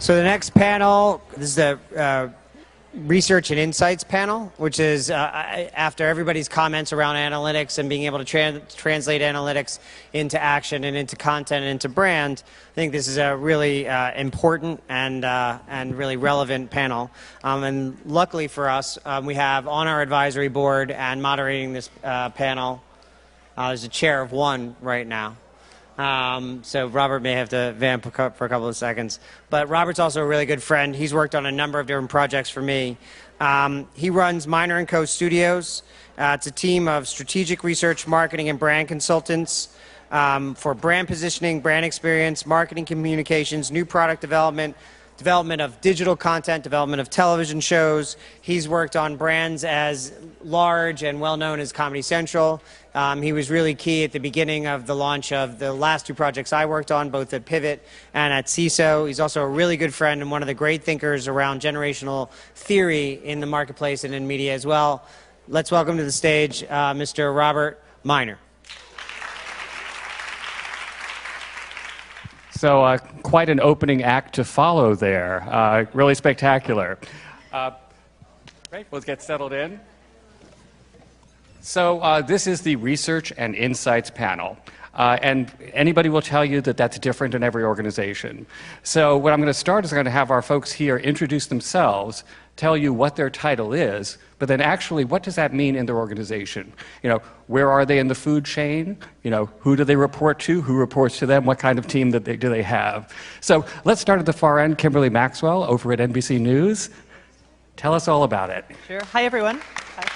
So the next panel, this is the Research and Insights panel, which is after everybody's comments around analytics and being able to translate analytics into action and into content and into brand. I think this is a really important and really relevant panel. And luckily for us, we have on our advisory board and moderating this panel, there's a chair of one right now. So Robert may have to vamp for a couple of seconds. But Robert's also a really good friend. He's worked on a number of different projects for me. He runs Minor & Co. Studios. It's a team of strategic research, marketing, and brand consultants for brand positioning, brand experience, marketing communications, new product development, development of digital content, development of television shows. He's worked on brands as large and well-known as Comedy Central. He was really key at the beginning of the launch of the last two projects I worked on, both at Pivot and at CISO. He's also a really good friend and one of the great thinkers around generational theory in the marketplace and in media as well. Let's welcome to the stage Mr. Robert Miner. So quite an opening act to follow there. Really spectacular. Great, let's get settled in. So this is the Research and Insights panel. And anybody will tell you that that's different in every organization. So what I'm going to start is I'm going to have our folks here introduce themselves, tell you what their title is, but then actually what does that mean in their organization? You know, where are they in the food chain? You know, who do they report to? Who reports to them? What kind of team do they have? So let's start at the far end. Kimberly Maxwell over at NBC News. Tell us all about it. Sure. Hi, everyone. Hi.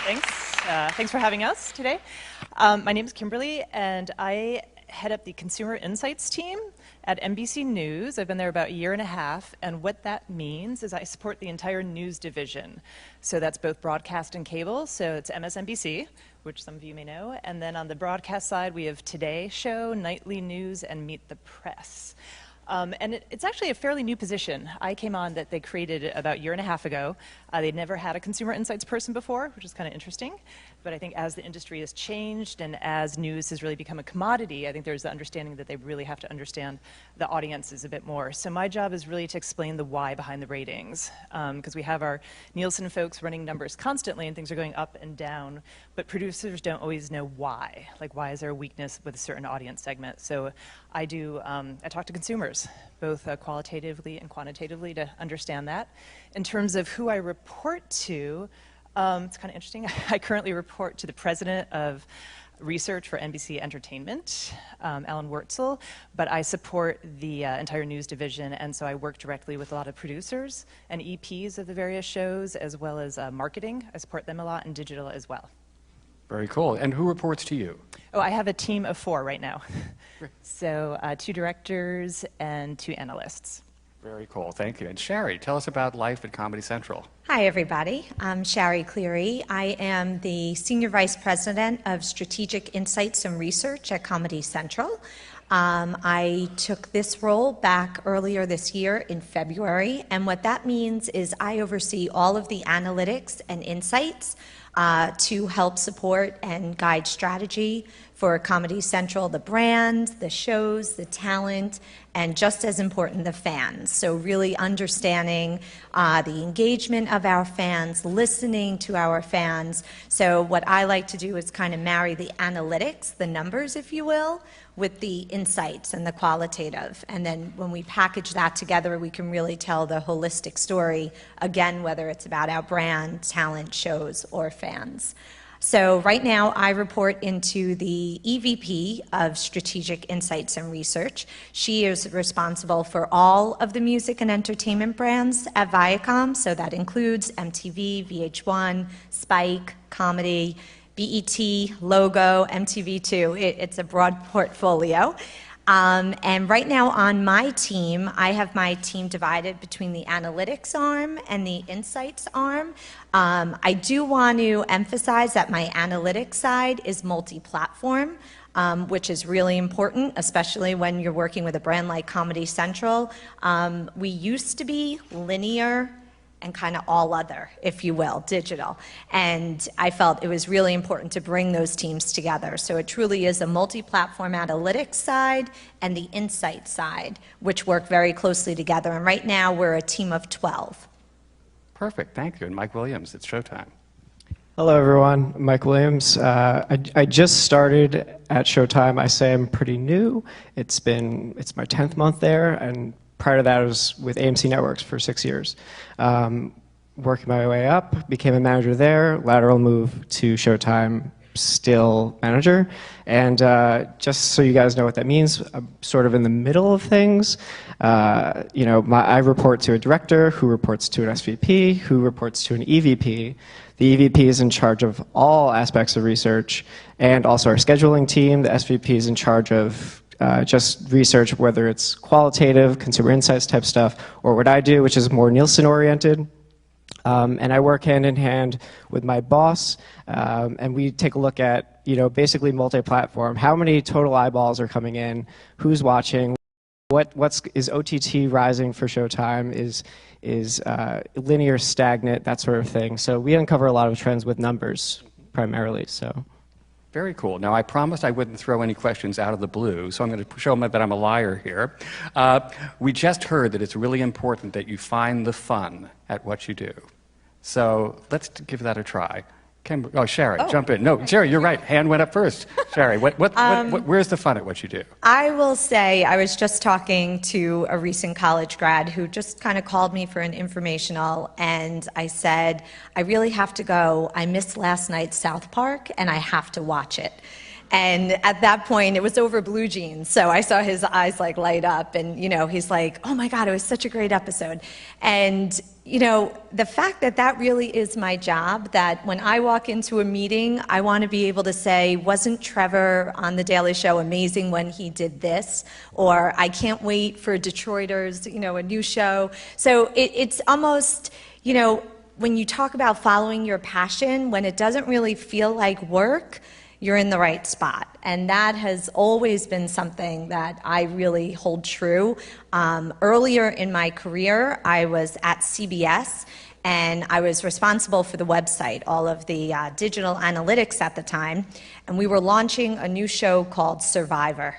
Thanks. Thanks for having us today. My name is Kimberly, and I head up the Consumer Insights team at NBC News. I've been there about a year and a half, and what that means is I support the entire news division. So that's both broadcast and cable, so it's MSNBC, which some of you may know, and then on the broadcast side we have Today Show, Nightly News, and Meet the Press. And it's actually a fairly new position. I came on that they created about a year and a half ago. They'd never had a consumer insights person before, which is kind of interesting. But I think as the industry has changed and as news has really become a commodity, I think there's the understanding that they really have to understand the audiences a bit more. So my job is really to explain the why behind the ratings. Because we have our Nielsen folks running numbers constantly and things are going up and down, but producers don't always know why. Like, why is there a weakness with a certain audience segment? So I talk to consumers, both qualitatively and quantitatively, to understand that. In terms of who I report to, it's kind of interesting. I currently report to the president of research for NBC Entertainment, Alan Wurtzel, but I support the entire news division, and so I work directly with a lot of producers and EPs of the various shows, as well as marketing. I support them a lot, and digital as well. Very cool. And who reports to you? Oh, I have a team of 4 right now. So 2 directors and 2 analysts. Very cool. Thank you. And Shari, tell us about life at Comedy Central. Hi, everybody. I'm Shari Cleary. I am the Senior Vice President of Strategic Insights and Research at Comedy Central. I took this role back earlier this year in February, and what that means is I oversee all of the analytics and insights to help support and guide strategy for Comedy Central, the brand, the shows, the talent, and just as important, the fans. So really understanding the engagement of our fans, listening to our fans. So what I like to do is kind of marry the analytics, the numbers, if you will, with the insights and the qualitative. And then when we package that together, we can really tell the holistic story, again, whether it's about our brand, talent, shows, or fans. So right now, I report into the EVP of Strategic Insights and Research. She is responsible for all of the music and entertainment brands at Viacom, so that includes MTV, VH1, Spike, Comedy, BET, Logo, MTV2. It's a broad portfolio. And right now on my team, I have my team divided between the analytics arm and the insights arm. I do want to emphasize that my analytics side is multi-platform, which is really important, especially when you're working with a brand like Comedy Central. We used to be linear and kind of all other, if you will, digital. And I felt it was really important to bring those teams together. So it truly is a multi-platform analytics side and the insight side, which work very closely together. And right now we're a team of 12. Perfect, thank you. And Mike Williams, it's Showtime. Hello, everyone. I'm Mike Williams. I just started at Showtime. I say I'm pretty new. It's my 10th month there, and prior to that, I was with AMC Networks for 6 years. Working my way up, became a manager there, lateral move to Showtime, still manager. And just so you guys know what that means, I'm sort of in the middle of things. I report to a director who reports to an SVP who reports to an EVP. The EVP is in charge of all aspects of research and also our scheduling team. The SVP is in charge of just research, whether it's qualitative, consumer insights type stuff, or what I do, which is more Nielsen-oriented. And I work hand in hand with my boss, and we take a look at, basically multi-platform. How many total eyeballs are coming in? Who's watching? Is OTT rising for Showtime? Is linear stagnant? That sort of thing. So we uncover a lot of trends with numbers, primarily. So. Very cool. Now, I promised I wouldn't throw any questions out of the blue, so I'm going to show them that I'm a liar here. We just heard that it's really important that you find the fun at what you do. So let's give that a try. Shari, jump in. No, Shari, you're right. Hand went up first. Shari, where's the fun at what you do? I will say I was just talking to a recent college grad who just kind of called me for an informational, and I said, I really have to go. I missed last night's South Park, and I have to watch it. And at that point, it was over Blue Jeans, so I saw his eyes like light up, and he's like, oh my God, it was such a great episode. And the fact that that really is my job, that when I walk into a meeting, I want to be able to say, wasn't Trevor on The Daily Show amazing when he did this? Or I can't wait for Detroiters, a new show. So it's almost, when you talk about following your passion, when it doesn't really feel like work, you're in the right spot. And that has always been something that I really hold true. Earlier in my career, I was at CBS, and I was responsible for the website, all of the digital analytics at the time. And we were launching a new show called Survivor.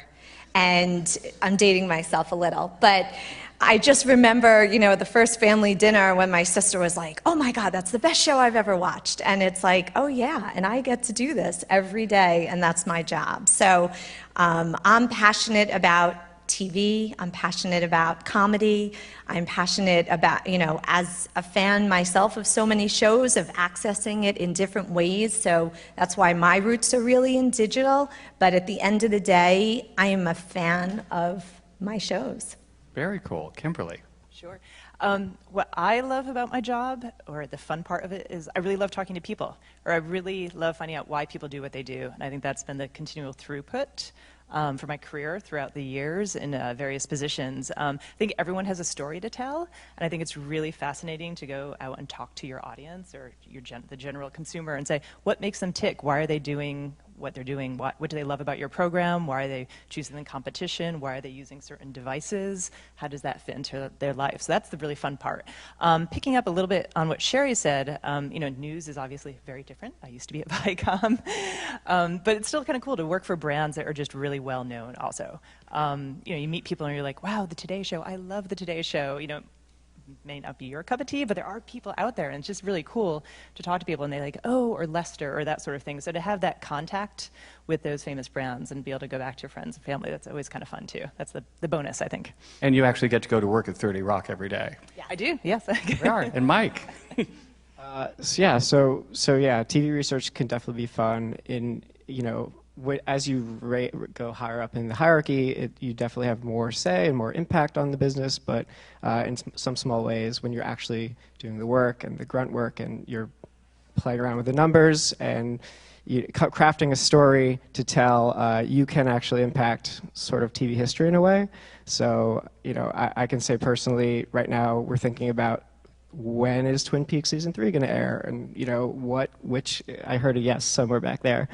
And I'm dating myself a little, but I just remember, the first family dinner when my sister was like, oh my God, that's the best show I've ever watched. And it's like, oh yeah, and I get to do this every day, and that's my job. So I'm passionate about TV, I'm passionate about comedy, I'm passionate about, as a fan myself of so many shows, of accessing it in different ways. So that's why my roots are really in digital. But at the end of the day, I am a fan of my shows. Very cool. Kimberly. Sure. What I love about my job, or the fun part of it, is I really love talking to people, or I really love finding out why people do what they do. And I think that's been the continual throughput for my career throughout the years in various positions. I think everyone has a story to tell, and I think it's really fascinating to go out and talk to your audience or the general consumer and say, what makes them tick? Why are they doing what they're doing? What do they love about your program? Why are they choosing the competition? Why are they using certain devices? How does that fit into their life? So that's the really fun part. Picking up a little bit on what Shari said, news is obviously very different. I used to be at Viacom. But it's still kind of cool to work for brands that are just really well known also. You meet people and you're like, wow, the Today Show, I love the Today Show. May not be your cup of tea, but there are people out there, and it's just really cool to talk to people, and they like, oh, or Lester, or that sort of thing. So to have that contact with those famous brands and be able to go back to your friends and family, that's always kind of fun too. That's the bonus, I think. And you actually get to go to work at 30 Rock every day. Yeah, I do, yes. We are. And Mike? So TV research can definitely be fun. As you go higher up in the hierarchy, you definitely have more say and more impact on the business, but in some small ways, when you're actually doing the work and the grunt work and you're playing around with the numbers and crafting a story to tell, you can actually impact sort of TV history in a way. So, I can say personally, right now, we're thinking about when is Twin Peaks season 3 going to air, and which I heard a yes somewhere back there.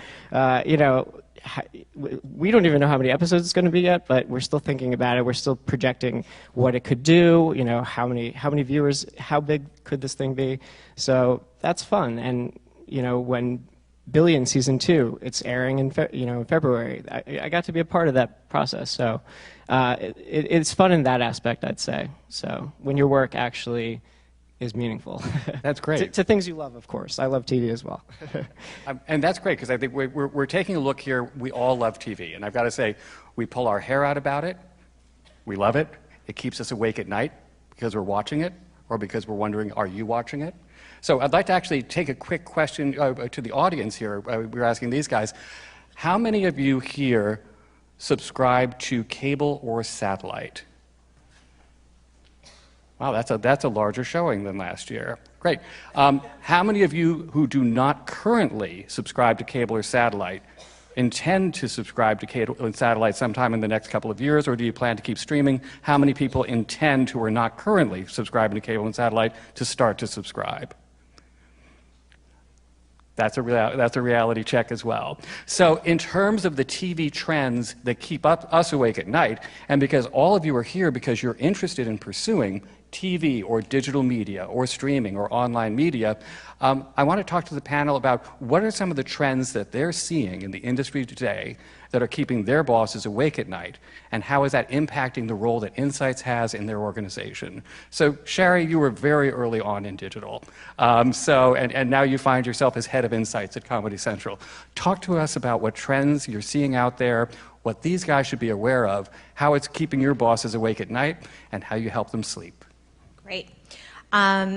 we don't even know how many episodes it's going to be yet, but we're still thinking about it. We're still projecting what it could do, you know, how many viewers, how big could this thing be? So that's fun. And, you know, when Billion Season 2, it's airing in February. I got to be a part of that process. So it's fun in that aspect, I'd say. So when your work actually is meaningful. That's great. to things you love, of course. I love TV as well. And that's great, because I think we're taking a look here. We all love TV. And I've got to say, we pull our hair out about it. We love it. It keeps us awake at night because we're watching it, or because we're wondering, are you watching it? So I'd like to actually take a quick question to the audience here. We're asking these guys, how many of you here subscribe to cable or satellite? Wow, that's a larger showing than last year. Great. How many of you who do not currently subscribe to cable or satellite intend to subscribe to cable and satellite sometime in the next couple of years, or do you plan to keep streaming? How many people intend, who are not currently subscribing to cable and satellite, to start to subscribe? That's a reality check as well. So in terms of the TV trends that keep us awake at night, and because all of you are here because you're interested in pursuing TV or digital media or streaming or online media, I want to talk to the panel about what are some of the trends that they're seeing in the industry today that are keeping their bosses awake at night, and how is that impacting the role that Insights has in their organization. So Shari, you were very early on in digital, and now you find yourself as head of Insights at Comedy Central. Talk to us about what trends you're seeing out there, what these guys should be aware of, how it's keeping your bosses awake at night, and how you help them sleep. Great.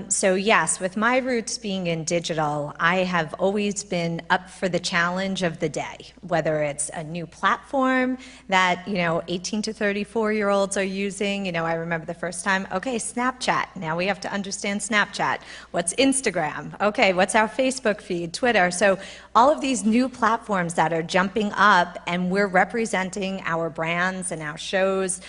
So yes, with my roots being in digital, I have always been up for the challenge of the day, whether it's a new platform that, 18 to 34-year-olds are using. I remember the first time, okay, Snapchat. Now we have to understand Snapchat. What's Instagram? Okay, what's our Facebook feed, Twitter? So all of these new platforms that are jumping up, and we're representing our brands and our shows.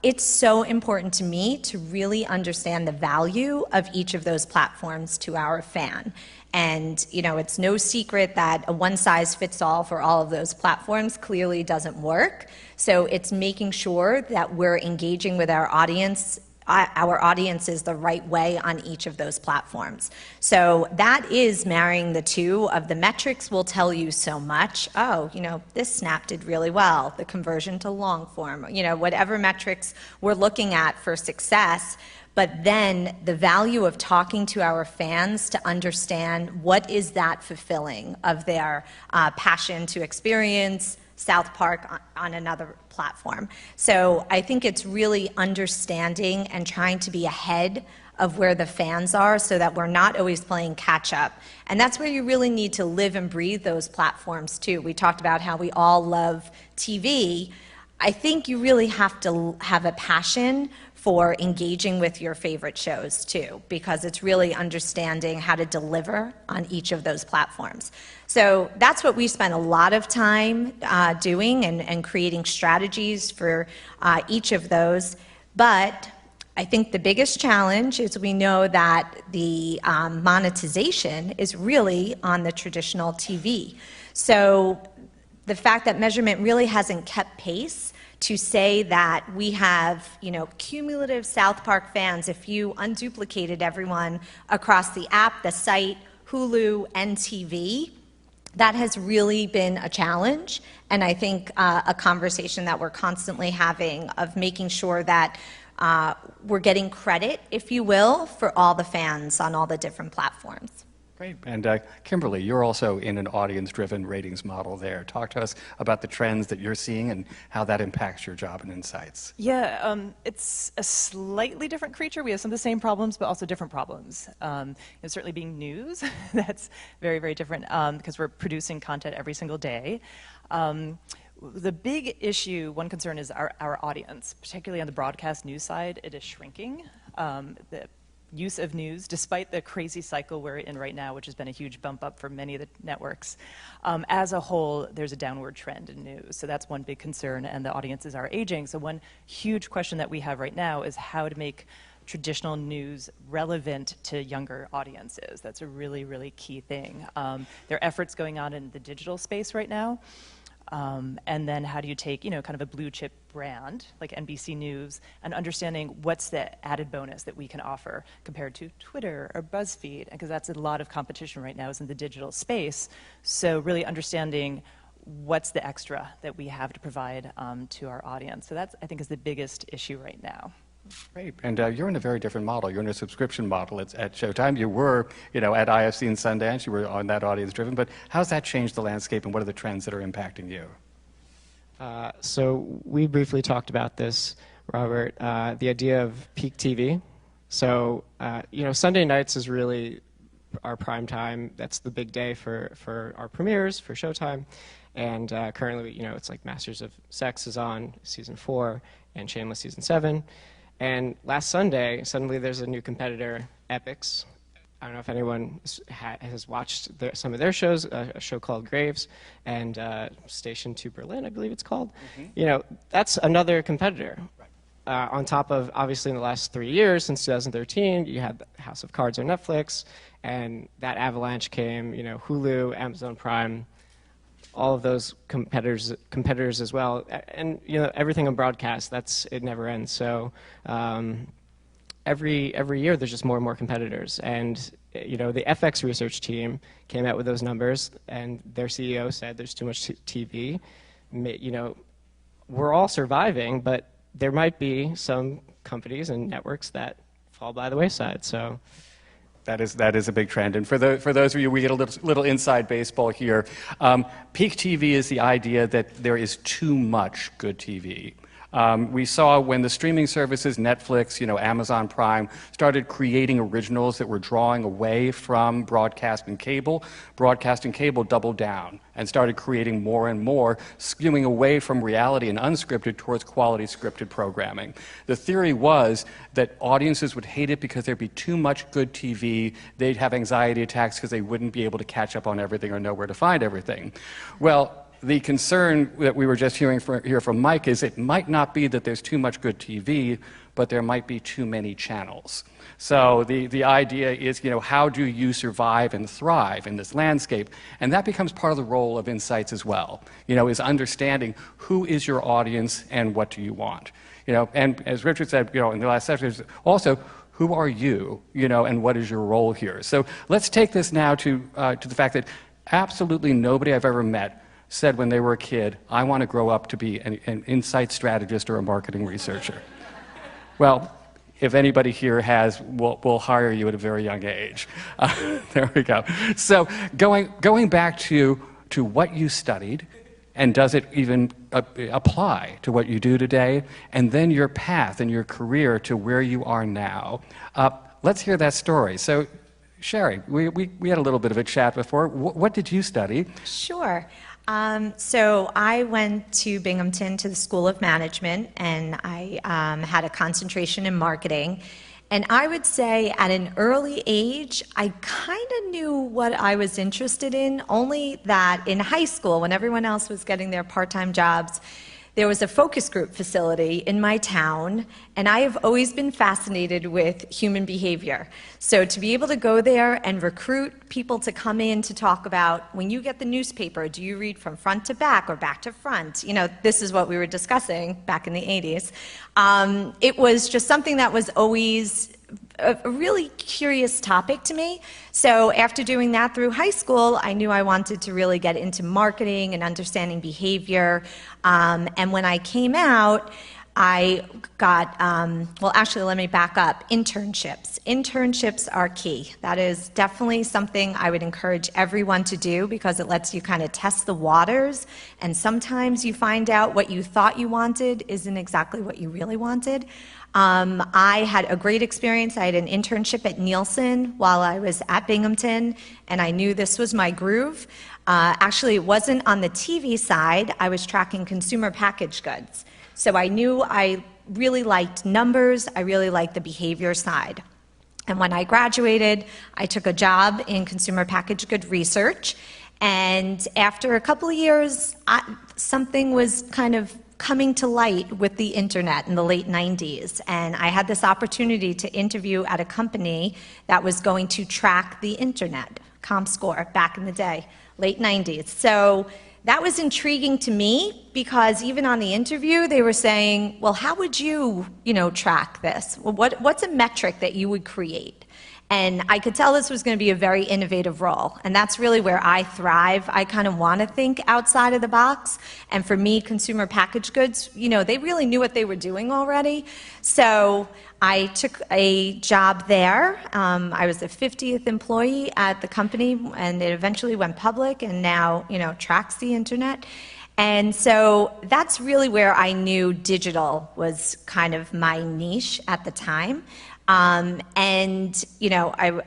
It's so important to me to really understand the value of each of those platforms to our fan. And, it's no secret that a one-size-fits-all for all of those platforms clearly doesn't work. So it's making sure that we're engaging with our audiences the right way on each of those platforms. So that is marrying the two of the metrics will tell you so much. Oh, this snap did really well, the conversion to long form, whatever metrics we're looking at for success. But then the value of talking to our fans to understand what is that fulfilling of their passion to experience South Park on another platform. So I think it's really understanding and trying to be ahead of where the fans are so that we're not always playing catch up. And that's where you really need to live and breathe those platforms too. We talked about how we all love TV. I think you really have to have a passion for engaging with your favorite shows too, because it's really understanding how to deliver on each of those platforms. So that's what we spent a lot of time doing and creating strategies for each of those. But I think the biggest challenge is we know that the monetization is really on the traditional TV. So the fact that measurement really hasn't kept pace to say that we have, cumulative South Park fans, if you unduplicated everyone across the app, the site, Hulu, and TV, that has really been a challenge. And I think a conversation that we're constantly having of making sure that we're getting credit, if you will, for all the fans on all the different platforms. Great. And Kimberly, you're also in an audience-driven ratings model there. Talk to us about the trends that you're seeing and how that impacts your job and Insights. Yeah, it's a slightly different creature. We have some of the same problems, but also different problems. Certainly being news, that's very, very different because we're producing content every single day. The big issue, one concern is our audience, particularly on the broadcast news side. It is shrinking. The use of news, despite the crazy cycle we're in right now, which has been a huge bump up for many of the networks. As a whole, there's a downward trend in news. So that's one big concern, and the audiences are aging. So one huge question that we have right now is how to make traditional news relevant to younger audiences. That's a really, really key thing. There are efforts going on in the digital space right now. And then how do you take, kind of a blue chip brand like NBC News and understanding what's the added bonus that we can offer compared to Twitter or BuzzFeed, because that's a lot of competition right now is in the digital space. So really understanding what's the extra that we have to provide to our audience. So that's, I think, is the biggest issue right now. Great. And you're in a very different model. You're in a subscription model at Showtime. You were, at IFC and Sundance. You were on that audience-driven. But how's that changed the landscape, and what are the trends that are impacting you? So we briefly talked about this, Robert, the idea of peak TV. So, Sunday nights is really our prime time. That's the big day for our premieres, for Showtime. And currently, it's like Masters of Sex is on season 4 and Shameless season 7. And last Sunday, suddenly there's a new competitor, Epix. I don't know if anyone has watched some of their shows, a show called Graves, and Station 2 Berlin, I believe it's called. Mm-hmm. That's another competitor. Right. On top of, obviously, in the last 3 years, since 2013, you had House of Cards on Netflix, and that avalanche came, Hulu, Amazon Prime, all of those competitors as well, and everything on broadcast. It never ends. So every year there's just more and more competitors, and the FX research team came out with those numbers, and their CEO said there's too much TV. We're all surviving, but there might be some companies and networks that fall by the wayside. So. That is a big trend. And for those of you, we get a little inside baseball here. Peak TV is the idea that there is too much good TV. We saw when the streaming services, Netflix, Amazon Prime, started creating originals that were drawing away from broadcast and cable. Broadcast and cable doubled down and started creating more and more, skewing away from reality and unscripted towards quality scripted programming. The theory was that audiences would hate it because there'd be too much good TV. They'd have anxiety attacks because they wouldn't be able to catch up on everything or know where to find everything. Well, the concern that we were just hearing from Mike is it might not be that there's too much good TV, but there might be too many channels. So the idea is, how do you survive and thrive in this landscape? And that becomes part of the role of insights as well, is understanding who is your audience and what do you want. And as Richard said, in the last session, also, who are you, and what is your role here? So let's take this now to the fact that absolutely nobody I've ever met said when they were a kid, I want to grow up to be an insight strategist or a marketing researcher. Well, if anybody here has, we'll hire you at a very young age. There we go. So going back to what you studied, and does it even apply to what you do today, and then your path and your career to where you are now. Let's hear that story. So, Shari, we had a little bit of a chat before. What did you study? Sure. So I went to Binghamton to the School of Management, and I had a concentration in marketing. And I would say at an early age, I kind of knew what I was interested in, only that in high school, when everyone else was getting their part-time jobs, there was a focus group facility in my town, and I have always been fascinated with human behavior. So to be able to go there and recruit people to come in to talk about, when you get the newspaper, do you read from front to back or back to front? This is what we were discussing back in the 80s. It was just something that was always a really curious topic to me. So after doing that through high school, I knew I wanted to really get into marketing and understanding behavior. And when I came out, I got, well, actually, let me back up. Internships. Internships are key. That is definitely something I would encourage everyone to do because it lets you kind of test the waters. And sometimes you find out what you thought you wanted isn't exactly what you really wanted. I had a great experience. I had an internship at Nielsen while I was at Binghamton, and I knew this was my groove. Actually, it wasn't on the TV side. I was tracking consumer packaged goods. So I knew I really liked numbers. I really liked the behavior side. And when I graduated, I took a job in consumer packaged good research. And after a couple of years, something was kind of coming to light with the internet in the late 90s. And I had this opportunity to interview at a company that was going to track the internet, ComScore, back in the day, late 90s. So that was intriguing to me because even on the interview, they were saying, well, how would you, track this? Well, what's a metric that you would create? And I could tell this was going to be a very innovative role. And that's really where I thrive. I kind of want to think outside of the box. And for me, consumer packaged goods, they really knew what they were doing already. So I took a job there. I was the 50th employee at the company, and it eventually went public and now, tracks the internet. And so that's really where I knew digital was kind of my niche at the time. I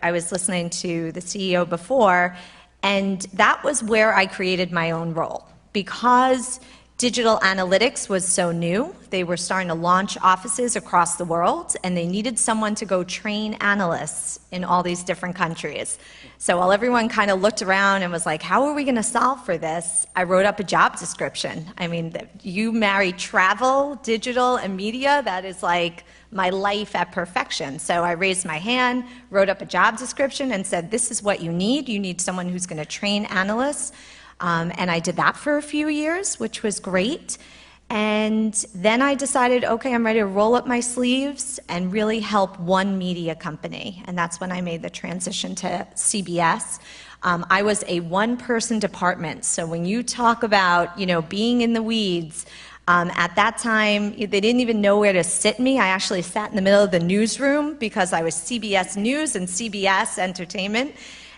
was listening to the CEO before, and that was where I created my own role. Because digital analytics was so new, they were starting to launch offices across the world, and they needed someone to go train analysts in all these different countries. So while everyone kind of looked around and was like, how are we going to solve for this? I wrote up a job description. I mean, you marry travel, digital, and media, that is like my life at perfection. So I raised my hand, wrote up a job description, and said, this is what you need. You need someone who's going to train analysts. And I did that for a few years, which was great. And then I decided, okay, I'm ready to roll up my sleeves and really help one media company. And that's when I made the transition to CBS. I was a one-person department. So when you talk about, being in the weeds, at that time, they didn't even know where to sit me. I actually sat in the middle of the newsroom because I was CBS News and CBS Entertainment.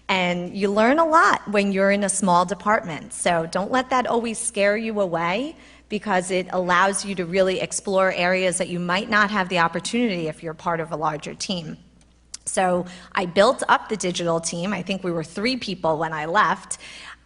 And you learn a lot when you're in a small department. So don't let that always scare you away, because it allows you to really explore areas that you might not have the opportunity if you're part of a larger team. So I built up the digital team. I think we were 3 people when I left.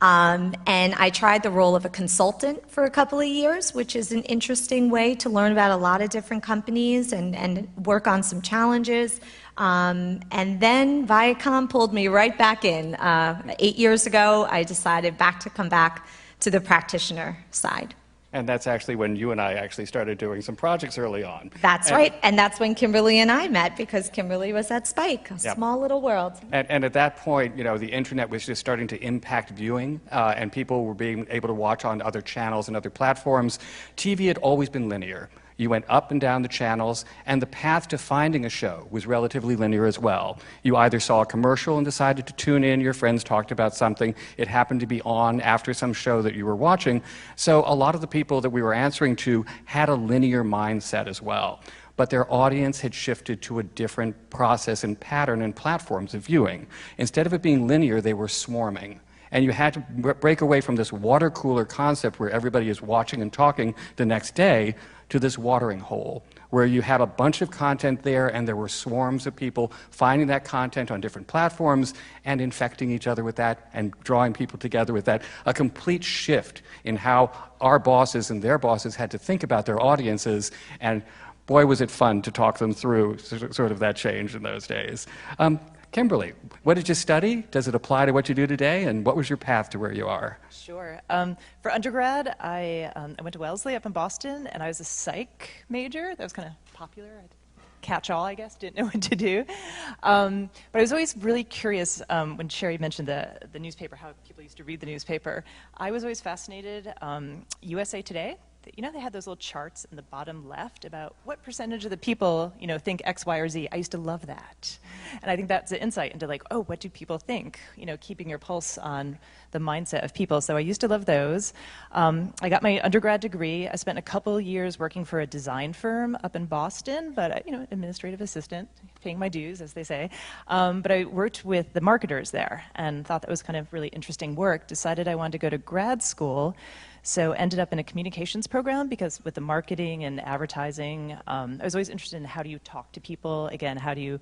And I tried the role of a consultant for a couple of years, which is an interesting way to learn about a lot of different companies and work on some challenges. And then Viacom pulled me right back in. 8 years ago, I decided to come back to the practitioner side. And that's actually when you and I actually started doing some projects early on. That's right, and that's when Kimberly and I met, because Kimberly was at Spike, a small little world. And at that point, the internet was just starting to impact viewing, and people were being able to watch on other channels and other platforms. TV had always been linear. You went up and down the channels, and the path to finding a show was relatively linear as well. You either saw a commercial and decided to tune in, your friends talked about something, it happened to be on after some show that you were watching. So a lot of the people that we were answering to had a linear mindset as well. But their audience had shifted to a different process and pattern and platforms of viewing. Instead of it being linear, they were swarming. And you had to break away from this water cooler concept where everybody is watching and talking the next day to this watering hole, where you had a bunch of content there and there were swarms of people finding that content on different platforms and infecting each other with that and drawing people together with that. A complete shift in how our bosses and their bosses had to think about their audiences, and boy, was it fun to talk them through sort of that change in those days. Kimberly, what did you study? Does it apply to what you do today? And what was your path to where you are? Sure. For undergrad, I went to Wellesley up in Boston, and I was a psych major. That was kind of popular. Catch-all, I guess. Didn't know what to do. But I was always really curious when Shari mentioned the newspaper, how people used to read the newspaper. I was always fascinated. USA Today. They had those little charts in the bottom left about what percentage of the people, think X, Y, or Z. I used to love that. And I think that's the insight into what do people think? Keeping your pulse on the mindset of people. So I used to love those. I got my undergrad degree. I spent a couple years working for a design firm up in Boston, but, administrative assistant, paying my dues, as they say. But I worked with the marketers there and thought that was kind of really interesting work. Decided I wanted to go to grad school. So ended up in a communications program, because with the marketing and advertising, I was always interested in how do you talk to people, again, how do you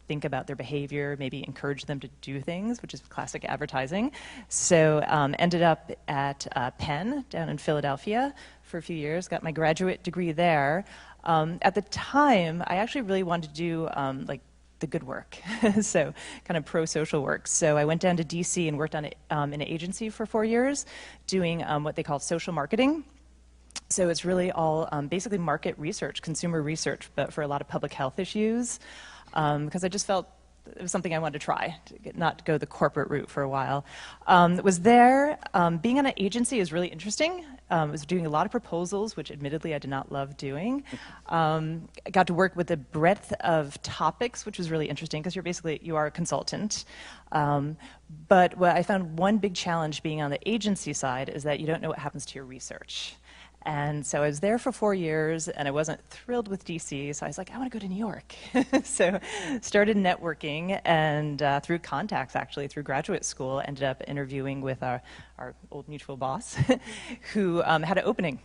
think about their behavior, maybe encourage them to do things, which is classic advertising. So ended up at Penn down in Philadelphia for a few years, got my graduate degree there. At the time, I actually really wanted to do the good work, so kind of pro-social work. So I went down to DC and worked on an agency for 4 years, doing what they call social marketing. So it's really all basically market research, consumer research, but for a lot of public health issues, because I just felt it was something I wanted to try, not go the corporate route for a while. Was there, being on an agency is really interesting. I was doing a lot of proposals, which admittedly I did not love doing. I got to work with a breadth of topics, which was really interesting because you are a consultant. But what I found one big challenge being on the agency side is that you don't know what happens to your research. And so I was there for 4 years, and I wasn't thrilled with DC, so I was like, I want to go to New York. So started networking, and through contacts, actually, through graduate school, ended up interviewing with our old mutual boss, who had an opening.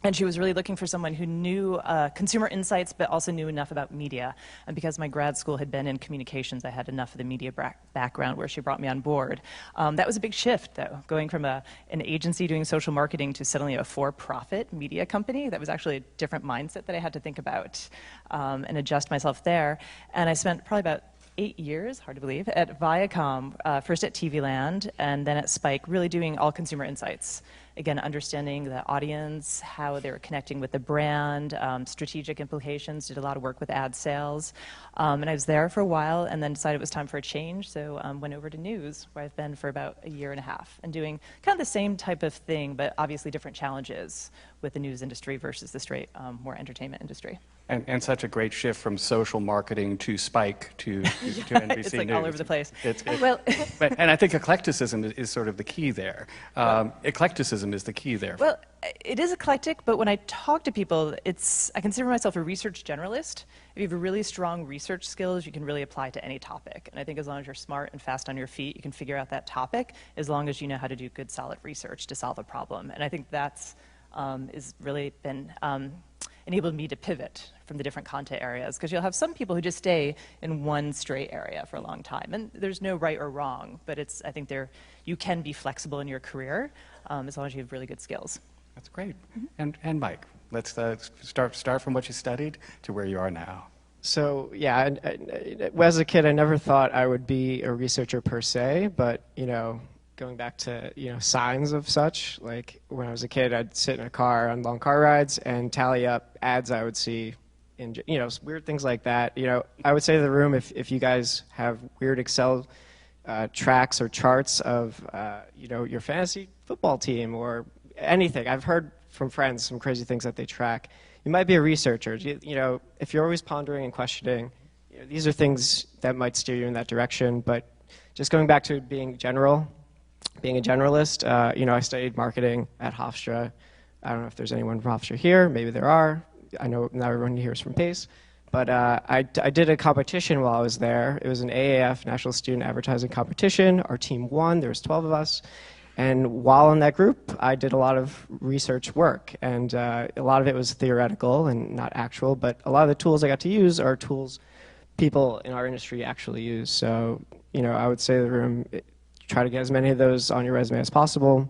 And she was really looking for someone who knew consumer insights, but also knew enough about media. And because my grad school had been in communications, I had enough of the media background where she brought me on board. That was a big shift, though, going from an agency doing social marketing to suddenly a for-profit media company. That was actually a different mindset that I had to think about and adjust myself there. And I spent probably about 8 years, hard to believe, at Viacom, first at TV Land, and then at Spike, really doing all consumer insights. Again, understanding the audience, how they were connecting with the brand, strategic implications, did a lot of work with ad sales. And I was there for a while and then decided it was time for a change, so went over to news, where I've been for about a year and a half, and doing kind of the same type of thing, but obviously different challenges with the news industry versus the straight, more entertainment industry. And such a great shift from social marketing to Spike to NBC It's like News. all over the place. Well, and I think eclecticism is sort of the key there. Eclecticism is the key there. Well, it is eclectic, but when I talk to people, I consider myself a research generalist. If you have really strong research skills, you can really apply to any topic. And I think as long as you're smart and fast on your feet, you can figure out that topic, as long as you know how to do good, solid research to solve a problem. And I think that's has really been enabled me to pivot from the different content areas, because you'll have some people who just stay in one straight area for a long time, and there's no right or wrong, but I think you can be flexible in your career as long as you have really good skills. That's great. And Mike, let's start from what you studied to where you are now. So yeah, as a kid, I never thought I would be a researcher per se, but going back to signs of such, like when I was a kid, I'd sit in a car on long car rides and tally up ads I would see in weird things like that. I would say to the room, if you guys have weird Excel tracks or charts of your fantasy football team or anything, I've heard from friends some crazy things that they track. You might be a researcher. If you're always pondering and questioning, these are things that might steer you in that direction. But just going back to being a generalist, I studied marketing at Hofstra. I don't know if there's anyone from Hofstra here. Maybe there are. I know not everyone here is from PACE. But I did a competition while I was there. It was an AAF, National Student Advertising Competition. Our team won. There was 12 of us. And while in that group, I did a lot of research work. And a lot of it was theoretical and not actual. But a lot of the tools I got to use are tools people in our industry actually use. So, I would say to the room, try to get as many of those on your resume as possible.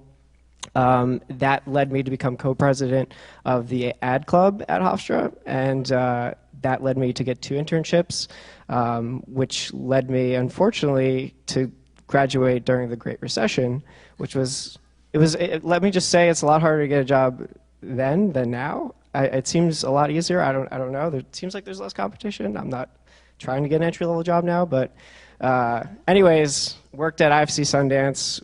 That led me to become co-president of the ad club at Hofstra, and that led me to get 2 internships, which led me, unfortunately, to graduate during the Great Recession, let me just say, it's a lot harder to get a job then than now. It seems a lot easier. I don't know. It seems like there's less competition. I'm not trying to get an entry-level job now, but anyways, worked at IFC Sundance.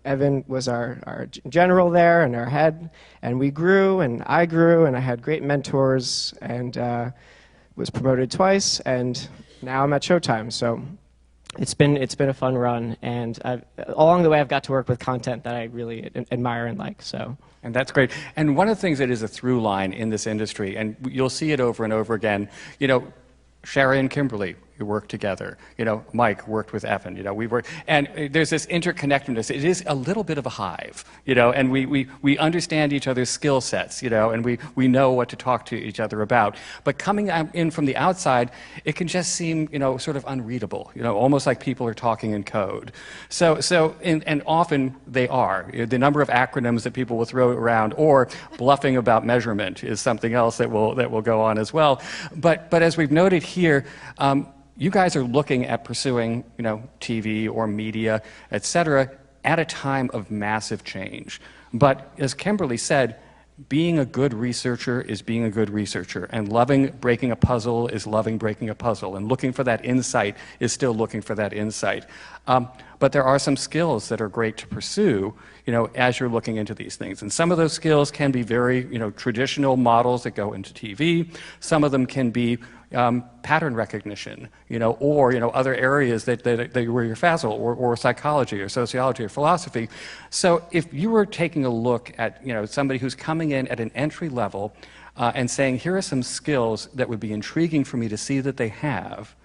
Evan was our general there and our head, and we grew, and I grew, and I had great mentors, and was promoted twice, and now I'm at Showtime. So it's been a fun run, and along the way I've got to work with content that I really admire and like. So. And that's great. And one of the things that is a through line in this industry, and you'll see it over and over again, Shari and Kimberly, we worked together. Mike worked with Evan. We worked, and there's this interconnectedness. It is a little bit of a hive, and we understand each other's skill sets, and we know what to talk to each other about. But coming in from the outside, it can just seem, sort of unreadable, almost like people are talking in code. And often they are. The number of acronyms that people will throw around, or bluffing about measurement, is something else that will go on as well. But as we've noted here, you guys are looking at pursuing, TV or media, et cetera, at a time of massive change. But as Kimberly said, being a good researcher is being a good researcher, and loving breaking a puzzle is loving breaking a puzzle, and looking for that insight is still looking for that insight. But there are some skills that are great to pursue, as you're looking into these things. And some of those skills can be very, traditional models that go into TV. Some of them can be pattern recognition, or other areas that where you're facile, or psychology, or sociology, or philosophy. So if you were taking a look at somebody who's coming in at an entry level and saying, here are some skills that would be intriguing for me to see that they have,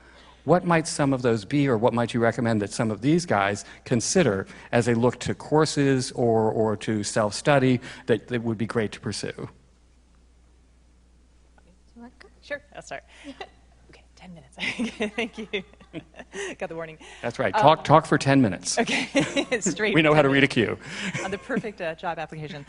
what might some of those be, or what might you recommend that some of these guys consider as they look to courses or to self-study that would be great to pursue? Sure, I'll start. Okay, 10 minutes. Thank you. Got the warning. That's right. Talk for 10 minutes. Okay, straight. We know how to read a cue. The perfect job application.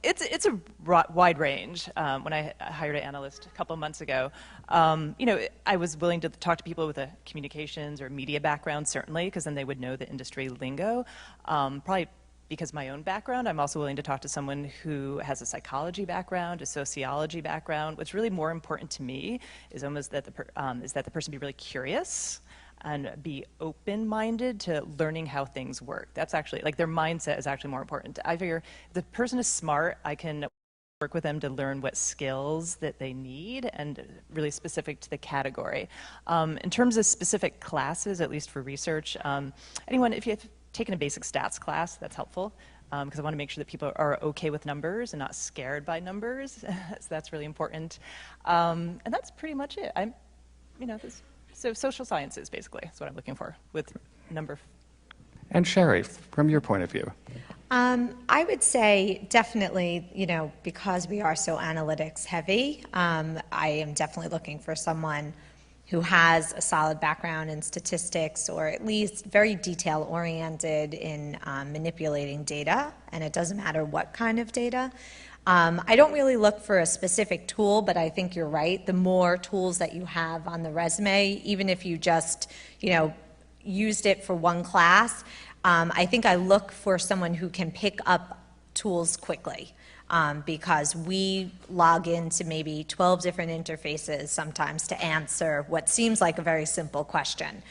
It's a wide range. When I hired an analyst a couple months ago, I was willing to talk to people with a communications or media background, certainly, because then they would know the industry lingo. Probably because of my own background, I'm also willing to talk to someone who has a psychology background, a sociology background. What's really more important to me is almost that the person be really curious and be open-minded to learning how things work. That's actually, their mindset is actually more important. I figure if the person is smart, I can work with them to learn what skills that they need and really specific to the category. In terms of specific classes, at least for research, if you've taken a basic stats class, that's helpful, because I want to make sure that people are okay with numbers and not scared by numbers. So that's really important. And that's pretty much it. So social sciences, basically, is what I'm looking for with number. And Shari, from your point of view? I would say definitely, because we are so analytics heavy, I am definitely looking for someone who has a solid background in statistics, or at least very detail-oriented in manipulating data, and it doesn't matter what kind of data. I don't really look for a specific tool, but I think you're right. The more tools that you have on the resume, even if you just, used it for one class, I think I look for someone who can pick up tools quickly. Because we log into maybe 12 different interfaces sometimes to answer what seems like a very simple question.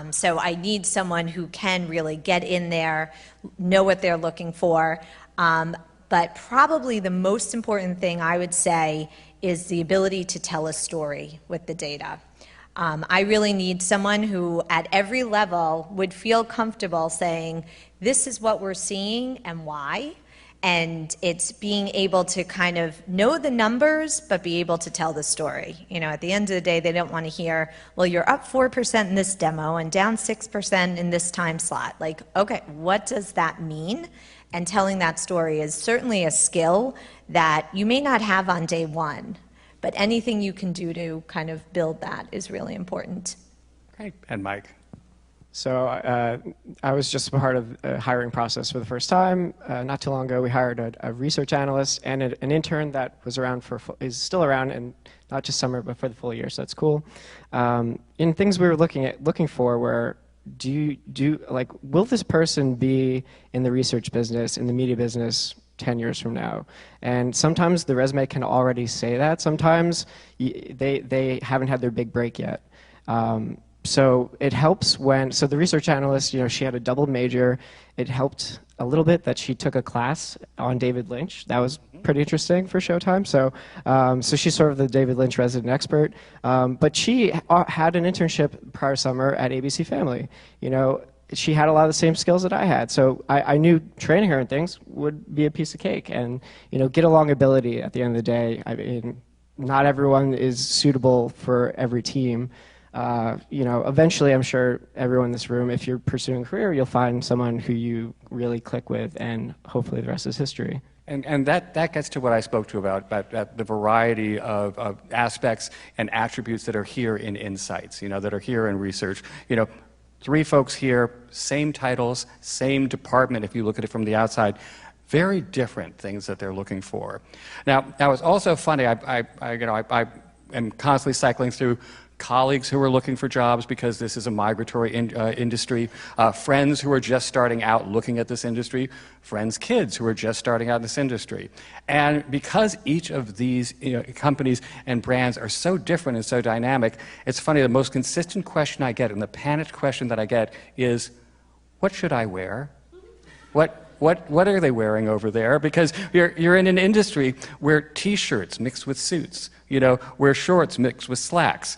So I need someone who can really get in there, know what they're looking for. But probably the most important thing I would say is the ability to tell a story with the data. I really need someone who at every level would feel comfortable saying, this is what we're seeing and why. And it's being able to kind of know the numbers, but be able to tell the story. At the end of the day, they don't want to hear, well, you're up 4% in this demo and down 6% in this time slot. Okay, what does that mean? And telling that story is certainly a skill that you may not have on day one, but anything you can do to kind of build that is really important. Great. And Mike? So I was just part of a hiring process for the first time. Not too long ago, we hired a research analyst and an intern that was around is still around, and not just summer, but for the full year. So that's cool. And things we were looking for were, will this person be in the research business, in the media business 10 years from now? And sometimes the resume can already say that. Sometimes they haven't had their big break yet. So it helps so the research analyst, she had a double major. It helped a little bit that she took a class on David Lynch. That was pretty interesting for Showtime. So she's sort of the David Lynch resident expert. But she had an internship prior summer at ABC Family. She had a lot of the same skills that I had. So I knew training her in things would be a piece of cake. And, get along ability at the end of the day. I mean, not everyone is suitable for every team. Eventually, I'm sure everyone in this room, if you're pursuing a career, you'll find someone who you really click with, and hopefully the rest is history. And that gets to what I spoke to about the variety of aspects and attributes that are here in insights, that are here in research. 3 folks here, same titles, same department, if you look at it from the outside. Very different things that they're looking for. Now it's also funny, I am constantly cycling through colleagues who are looking for jobs because this is a migratory industry, friends who are just starting out looking at this industry, friends' kids who are just starting out in this industry. And because each of these companies and brands are so different and so dynamic, it's funny, the most consistent question I get and the panicked question that I get is, what should I wear? What are they wearing over there? Because you're in an industry where T-shirts mix with suits, where shorts mix with slacks,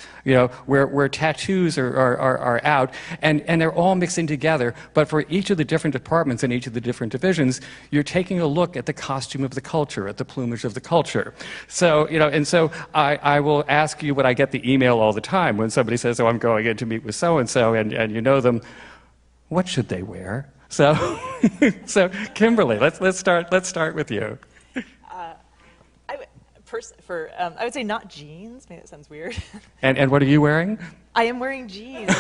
where tattoos are out, and they're all mixing together. But for each of the different departments and each of the different divisions, you're taking a look at the costume of the culture, at the plumage of the culture. So, and so I will ask you when I get the email all the time when somebody says, "Oh, I'm going in to meet with so-and-so," and you know them, what should they wear? So, Kimberly, let's start with you. I would say not jeans. Maybe that sounds weird. And what are you wearing? I am wearing jeans.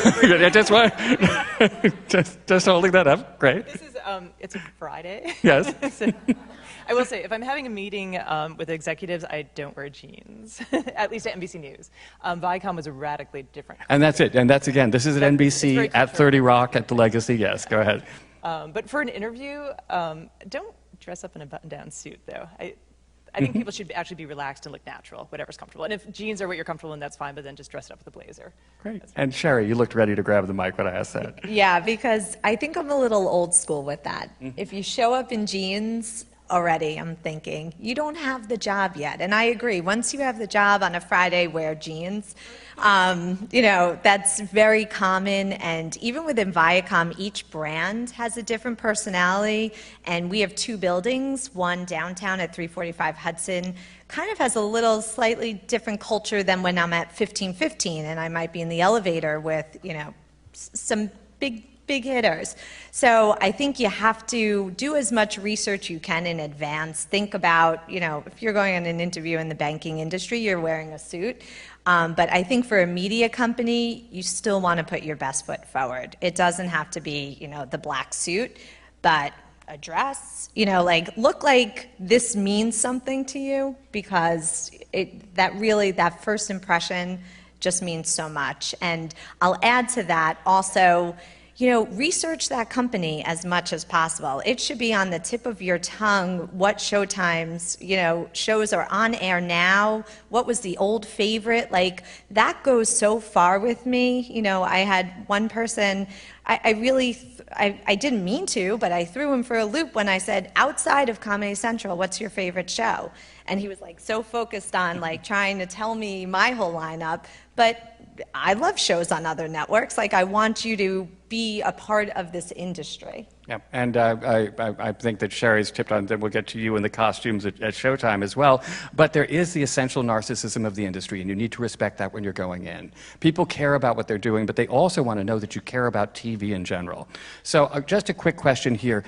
just holding that up. Great. This is it's a Friday. Yes. So, I will say, if I'm having a meeting with executives, I don't wear jeans. At least at NBC News. Viacom was radically different. And that's it. And that's again. This is at NBC at 30 Rock at the Legacy. Yes. Go ahead. But for an interview, don't dress up in a button-down suit, though. I think people should actually be relaxed and look natural, whatever's comfortable. And if jeans are what you're comfortable in, that's fine, but then just dress it up with a blazer. Great. And Shari, you looked ready to grab the mic when I asked that. Yeah, because I think I'm a little old school with that. If you show up in jeans, already I'm thinking, you don't have the job yet. And I agree, once you have the job on a Friday, wear jeans. That's very common, and even within Viacom, each brand has a different personality, and we have two buildings, one downtown at 345 Hudson, kind of has a little slightly different culture than when I'm at 1515, and I might be in the elevator with, some big hitters. So I think you have to do as much research you can in advance. Think about, if you're going on an interview in the banking industry, you're wearing a suit. But I think for a media company, you still want to put your best foot forward. It doesn't have to be, the black suit, but a dress, look like this means something to you, because that first impression just means so much. And I'll add to that also, research that company as much as possible. It should be on the tip of your tongue what Showtime's, shows are on air now, what was the old favorite, that goes so far with me. I had one person, I didn't mean to, but I threw him for a loop when I said, outside of Comedy Central, what's your favorite show? And he was so focused on trying to tell me my whole lineup, but I love shows on other networks. I want you to be a part of this industry. Yeah, and I think that Shari's tipped on, that we'll get to you in the costumes at Showtime as well, but there is the essential narcissism of the industry, and you need to respect that when you're going in. People care about what they're doing, but they also want to know that you care about TV in general. So just a quick question here.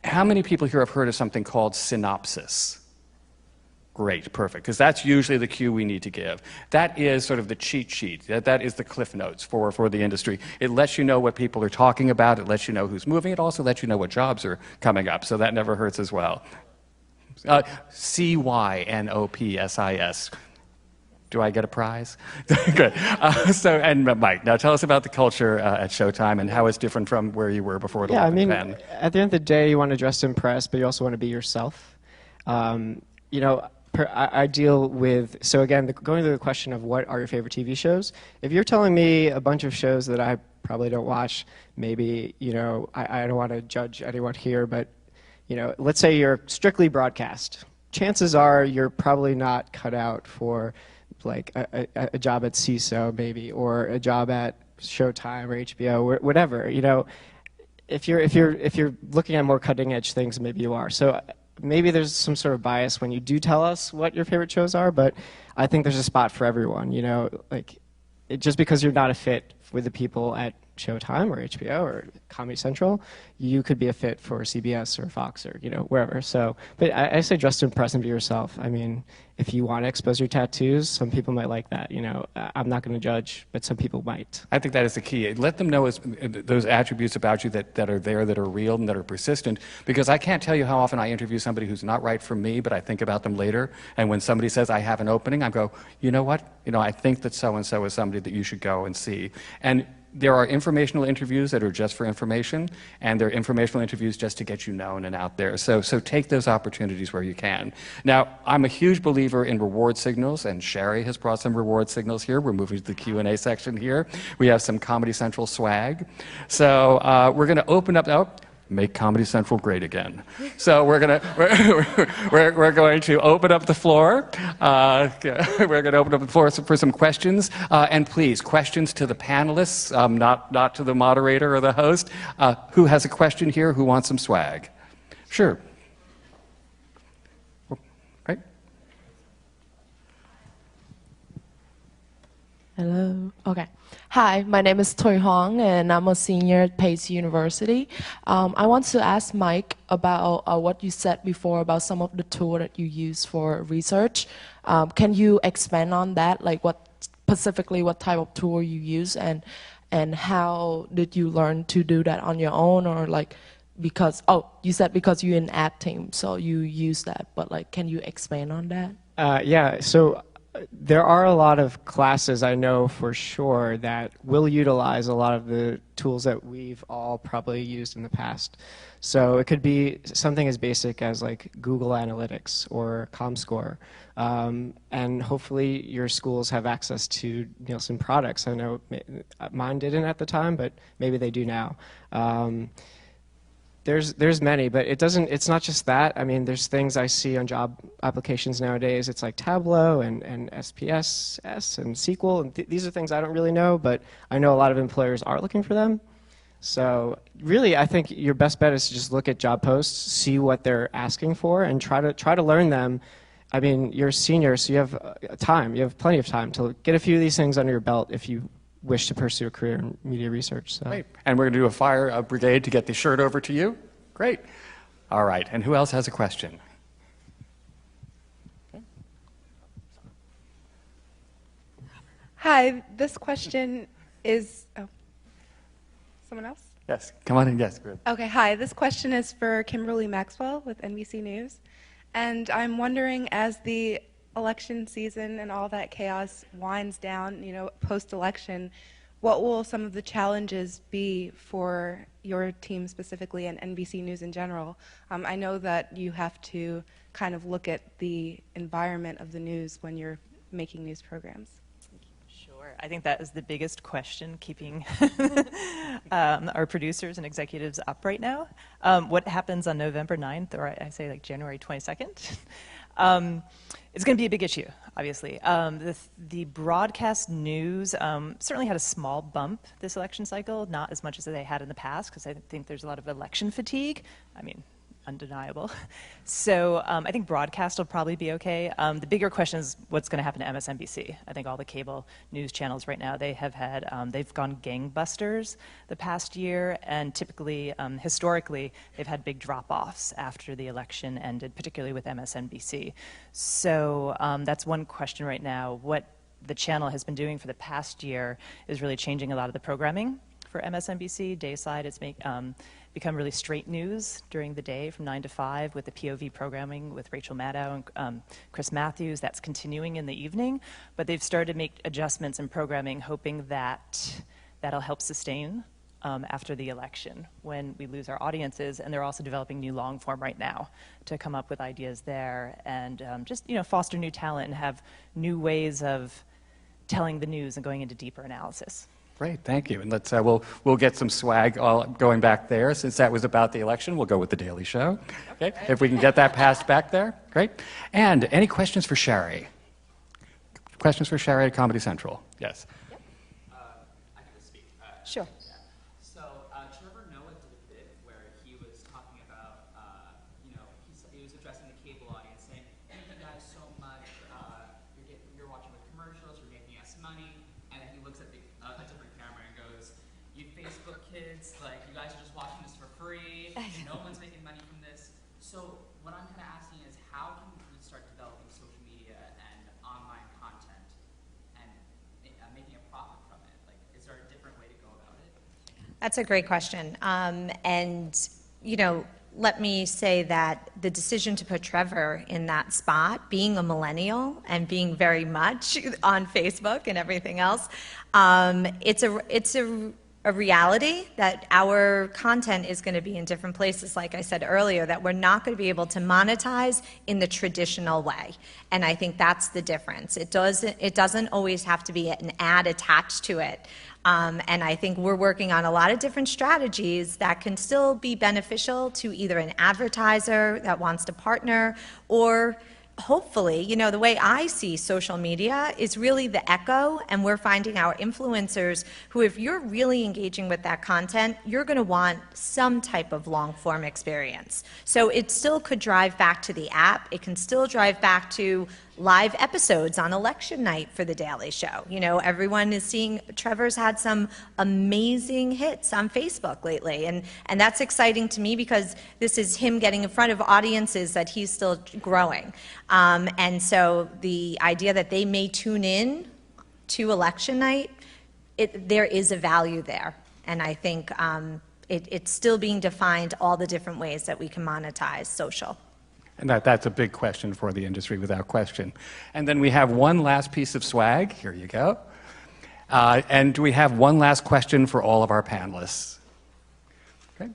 How many people here have heard of something called synopsis? Great, perfect, because that's usually the cue we need to give. That is sort of the cheat sheet. That is the cliff notes for the industry. It lets you know what people are talking about. It lets you know who's moving. It also lets you know what jobs are coming up, so that never hurts as well. CYNOPSIS. Do I get a prize? Good. And Mike, now tell us about the culture at Showtime and how it's different from where you were before. Yeah, at the end of the day, you want to dress to impress, but you also want to be yourself. I deal with, so again, going to the question of what are your favorite TV shows, if you're telling me a bunch of shows that I probably don't watch, maybe, I don't want to judge anyone here, but, let's say you're strictly broadcast. Chances are you're probably not cut out for, a job at CISO, maybe, or a job at Showtime or HBO, or whatever, If you're looking at more cutting-edge things, maybe you are. So maybe there's some sort of bias when you do tell us what your favorite shows are, but I think there's a spot for everyone, just because you're not a fit with the people at Showtime or HBO or Comedy Central, you could be a fit for CBS or Fox or, you know, wherever. So, but I say dress to impress and be yourself. I mean, if you want to expose your tattoos, some people might like that, you know. I'm not going to judge, but some people might. I think that is the key. Let them know those attributes about you that are there, that are real, and that are persistent. Because I can't tell you how often I interview somebody who's not right for me, but I think about them later. And when somebody says, I have an opening, I go, you know what? You know, I think that so-and-so is somebody that you should go and see. And there are informational interviews that are just for information, and there are informational interviews just to get you known and out there. So take those opportunities where you can. Now, I'm a huge believer in reward signals, and Shari has brought some reward signals here. We're moving to the Q&A section here. We have some Comedy Central swag. So we're going to open up now. Make Comedy Central great again. So we're going to open up the floor. We're going to open up the floor for some questions. And please, questions to the panelists, not to the moderator or the host. Who has a question here? Who wants some swag? Sure. Right. Hello. Okay. Hi, my name is Toi Hong, and I'm a senior at Pace University. I want to ask Mike about what you said before about some of the tools that you use for research. Can you expand on that? Like specifically what type of tool you use, and how did you learn to do that on your own, or like because you said because you're in ad team, so you use that. But like, can you expand on that? Yeah. So. There are a lot of classes I know for sure that will utilize a lot of the tools that we've all probably used in the past. So it could be something as basic as like Google Analytics or ComScore. And hopefully your schools have access to Nielsen products. I know mine didn't at the time, but maybe they do now. There's many, but it's not just that. I mean, there's things I see on job applications nowadays. It's like Tableau and SPSS and SQL. And these are things I don't really know, but I know a lot of employers are looking for them. So really, I think your best bet is to just look at job posts, see what they're asking for, and try to learn them. I mean, you're a senior, so you have time. You have plenty of time to get a few of these things under your belt if you wish to pursue a career in media research. So. Great. And we're going to do a fire brigade to get the shirt over to you. Great. All right. And who else has a question? Okay. Hi. This question is... Oh. Someone else? Yes. Come on in. Yes. Good. Okay. Hi. This question is for Kimberly Maxwell with NBC News. And I'm wondering, as the election season and all that chaos winds down, you know, post-election, what will some of the challenges be for your team specifically and NBC News in general? I know that you have to kind of look at the environment of the news when you're making news programs. Sure. I think that is the biggest question keeping our producers and executives up right now. What happens on November 9th, or I say like January 22nd? It's going to be a big issue, obviously. The broadcast news certainly had a small bump this election cycle, not as much as they had in the past, because I think there's a lot of election fatigue. I mean, undeniable. So I think broadcast will probably be okay. The bigger question is what's going to happen to MSNBC. I think all the cable news channels right now, they have had, they've gone gangbusters the past year, and typically, historically, they've had big drop-offs after the election ended, particularly with MSNBC. So that's one question right now. What the channel has been doing for the past year is really changing a lot of the programming for MSNBC. Dayside has become really straight news during the day from 9 to 5 with the POV programming with Rachel Maddow and Chris Matthews. That's continuing in the evening, but they've started to make adjustments in programming, hoping that that'll help sustain after the election when we lose our audiences. And they're also developing new long form right now to come up with ideas there and just foster new talent and have new ways of telling the news and going into deeper analysis. Great, thank you. And let's we'll get some swag all going back there. Since that was about the election, we'll go with the Daily Show. Okay, if we can get that passed back there, great. And any questions for Shari? Questions for Shari at Comedy Central? Yes. Yep. I can just speak. Sure. Yeah. So Trevor Noah did a bit where he was talking about, he was addressing the cable audience, saying, "Thank you guys so much. You're watching the commercials. You're making us money." And then he looks at a different camera and goes, you Facebook kids, like, you guys are just watching this for free. No one's making money from this. So what I'm kind of asking is, how can we start developing social media and online content and making a profit from it? Like, is there a different way to go about it? That's a great question. And, you know, let me say that the decision to put Trevor in that spot, being a millennial and being very much on Facebook and everything else, it's a reality that our content is going to be in different places, like I said earlier, that we're not going to be able to monetize in the traditional way. And I think that's the difference. It doesn't always have to be an ad attached to it. And I think we're working on a lot of different strategies that can still be beneficial to either an advertiser that wants to partner, or hopefully, you know, the way I see social media is really the echo, and we're finding our influencers who, if you're really engaging with that content, you're going to want some type of long form experience. So it still could drive back to the app. It can still drive back to live episodes on election night for The Daily Show. You know, everyone is seeing Trevor's had some amazing hits on Facebook lately, and that's exciting to me because this is him getting in front of audiences that he's still growing. And so the idea that they may tune in to election night, there is a value there. And I think it's still being defined, all the different ways that we can monetize social. And that's a big question for the industry, without question. And then we have one last piece of swag. Here you go. And we have one last question for all of our panelists. Okay.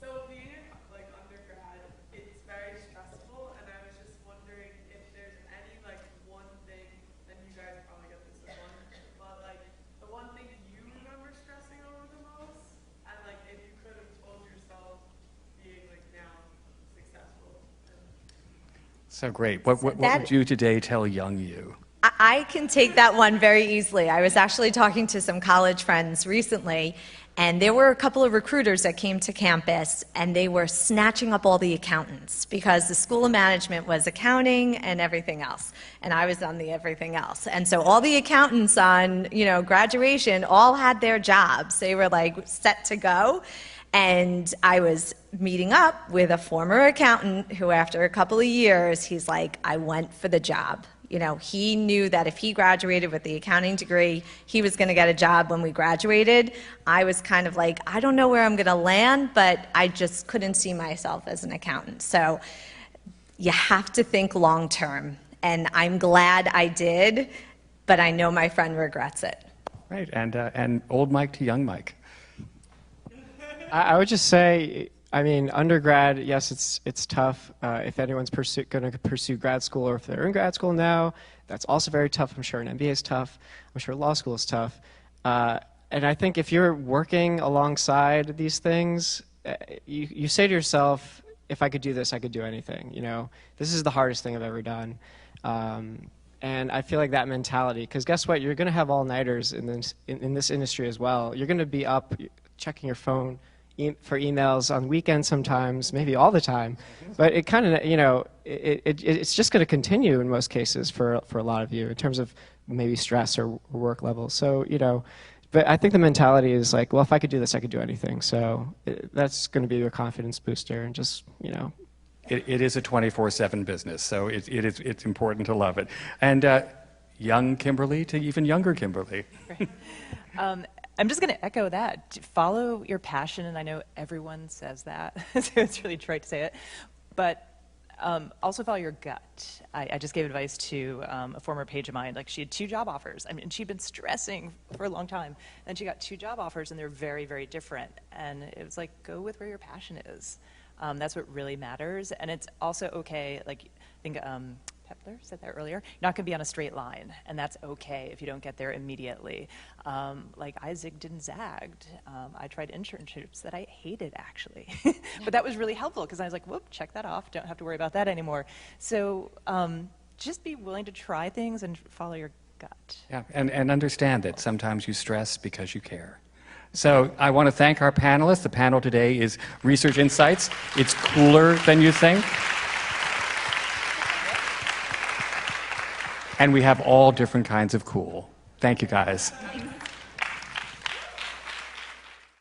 So being like undergrad, it's very stressful, and I was just wondering if there's any like one thing, and you guys probably get this one, but like the one thing you remember stressing over the most, and like if you could have told yourself being like now successful. So great. What would you today tell young you? I can take that one very easily. I was actually talking to some college friends recently, and there were a couple of recruiters that came to campus, and they were snatching up all the accountants because the School of Management was accounting and everything else, and I was on the everything else. And so all the accountants on, you know, graduation all had their jobs. They were like set to go. And I was meeting up with a former accountant who, after a couple of years, he's like, I went for the job. You know, he knew that if he graduated with the accounting degree, he was going to get a job when we graduated. I was kind of like, I don't know where I'm going to land, but I just couldn't see myself as an accountant. So you have to think long term. And I'm glad I did, but I know my friend regrets it. Right, and old Mike to young Mike. I would just say, I mean, undergrad, yes, it's tough. If anyone's going to pursue grad school, or if they're in grad school now, that's also very tough. I'm sure an MBA is tough. I'm sure law school is tough. And I think if you're working alongside these things, you say to yourself, if I could do this, I could do anything. You know, this is the hardest thing I've ever done. And I feel like that mentality, because guess what? You're going to have all-nighters in this industry as well. You're going to be up checking your phone for emails on weekends sometimes, maybe all the time. But it kind of, you know, it's just going to continue in most cases for a lot of you in terms of maybe stress or work levels. So, you know, but I think the mentality is like, well, if I could do this, I could do anything. So that's going to be your confidence booster, and just, you know. It is a 24/7 business, so it's important to love it. And young Kimberly to even younger Kimberly. Right. I'm just going to echo that. Follow your passion, and I know everyone says that, so it's really trite to say it. But also follow your gut. I just gave advice to a former page of mine. Like, she had 2 job offers. I mean, she'd been stressing for a long time. Then she got 2 job offers, and they're very, very different. And it was like, go with where your passion is. That's what really matters. And it's also okay, like, I think Pepler said that earlier, you're not going to be on a straight line, and that's okay if you don't get there immediately. Like, I zigged and zagged. I tried internships that I hated, actually. But that was really helpful, because I was like, whoop, check that off. Don't have to worry about that anymore. So just be willing to try things and follow your gut. Yeah, and understand that sometimes you stress because you care. So I want to thank our panelists. The panel today is Research Insights. It's cooler than you think. And we have all different kinds of cool. Thank you, guys. Thanks.